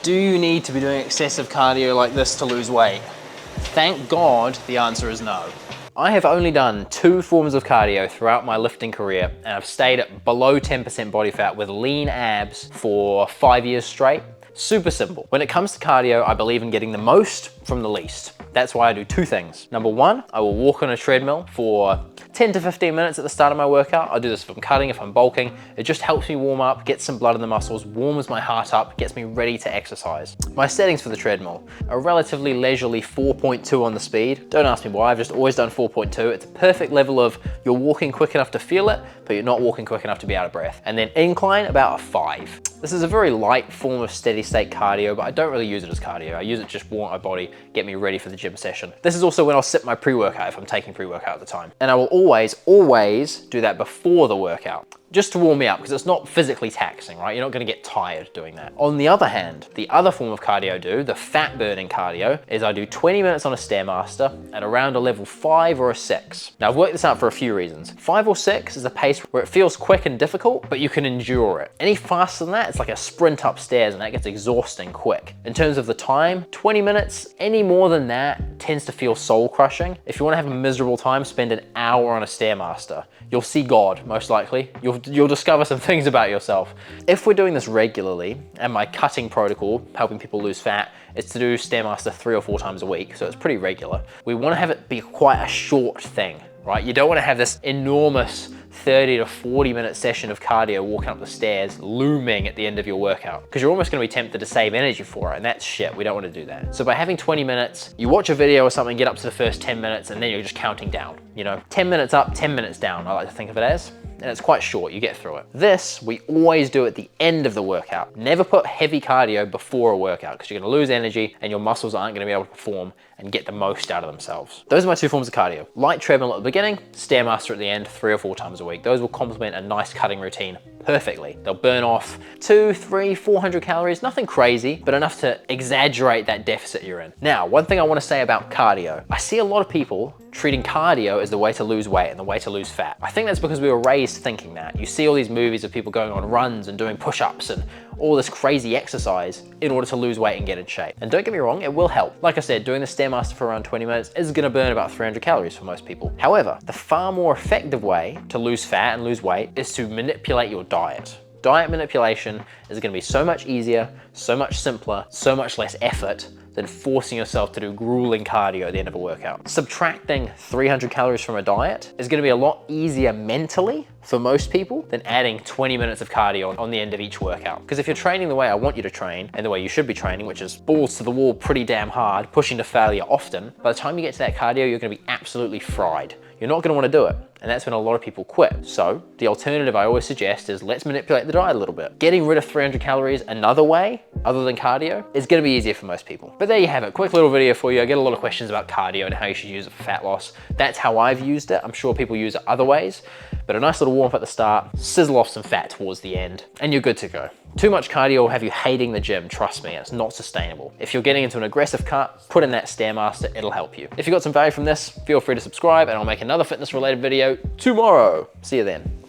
Do you need to be doing excessive cardio like this to lose weight? Thank God the answer is no. I have only done 2 forms of cardio throughout my lifting career, and I've stayed at below 10% body fat with lean abs for 5 years straight. Super simple. When it comes to cardio, I believe in getting the most from the least. That's why I do 2 things. Number 1, I will walk on a treadmill for 10 to 15 minutes at the start of my workout. I'll do this if I'm cutting, if I'm bulking. It just helps me warm up, get some blood in the muscles, warms my heart up, gets me ready to exercise. My settings for the treadmill are relatively leisurely 4.2 on the speed. Don't ask me why, I've just always done 4.2. It's a perfect level of you're walking quick enough to feel it, but you're not walking quick enough to be out of breath. And then incline, about a 5. This is a very light form of steady state cardio, but I don't really use it as cardio. I use it to just warm my body, get me ready for the gym session. This is also when I'll sip my pre-workout if I'm taking pre-workout at the time. And I will always do that before the workout, just to warm me up, because it's not physically taxing, right? You're not gonna get tired doing that. On the other hand, the other form of cardio I do, the fat burning cardio, is I do 20 minutes on a Stairmaster at around a level 5 or a 6. Now I've worked this out for a few reasons. 5 or 6 is a pace where it feels quick and difficult, but you can endure it. Any faster than that, it's like a sprint upstairs and that gets exhausting quick. In terms of the time, 20 minutes, any more than that tends to feel soul crushing. If you wanna have a miserable time, spend an hour on a Stairmaster. You'll see God, most likely. You'll discover some things about yourself. If we're doing this regularly, and my cutting protocol, helping people lose fat, is to do Stairmaster 3 or 4 times a week, so it's pretty regular. We wanna have it be quite a short thing, right? You don't wanna have this enormous 30 to 40 minute session of cardio walking up the stairs looming at the end of your workout, because you're almost going to be tempted to save energy for it, and that's shit. We don't want to do that. So by having 20 minutes, you watch a video or something, get up to the first 10 minutes, and then you're just counting down, you know, 10 minutes up, 10 minutes down, I like to think of it as. And it's quite short, you get through it. This, we always do at the end of the workout. Never put heavy cardio before a workout, because you're gonna lose energy and your muscles aren't gonna be able to perform and get the most out of themselves. Those are my 2 forms of cardio. Light treadmill at the beginning, Stairmaster at the end, 3 or 4 times a week. Those will complement a nice cutting routine perfectly. They'll burn off 200, 300, 400 calories, nothing crazy, but enough to exaggerate that deficit you're in. Now, one thing I wanna say about cardio, I see a lot of people treating cardio as the way to lose weight and the way to lose fat. I think that's because we were raised thinking that. You see all these movies of people going on runs and doing push-ups and all this crazy exercise in order to lose weight and get in shape. And don't get me wrong, it will help. Like I said, doing the Stairmaster for around 20 minutes is gonna burn about 300 calories for most people. However, the far more effective way to lose fat and lose weight is to manipulate your diet. Diet manipulation is gonna be so much easier, so much simpler, so much less effort than forcing yourself to do grueling cardio at the end of a workout. Subtracting 300 calories from a diet is gonna be a lot easier mentally for most people than adding 20 minutes of cardio on the end of each workout. Because if you're training the way I want you to train, and the way you should be training, which is balls to the wall pretty damn hard, pushing to failure often, by the time you get to that cardio, you're gonna be absolutely fried. You're not gonna wanna do it. And that's when a lot of people quit. So the alternative I always suggest is let's manipulate the diet a little bit. Getting rid of 300 calories another way, other than cardio, is gonna be easier for most people. But there you have it, quick little video for you. I get a lot of questions about cardio and how you should use it for fat loss. That's how I've used it. I'm sure people use it other ways, but a nice little warm up at the start, sizzle off some fat towards the end, and you're good to go. Too much cardio will have you hating the gym, trust me, it's not sustainable. If you're getting into an aggressive cut, put in that Stairmaster, it'll help you. If you got some value from this, feel free to subscribe and I'll make another fitness related video tomorrow. See you then.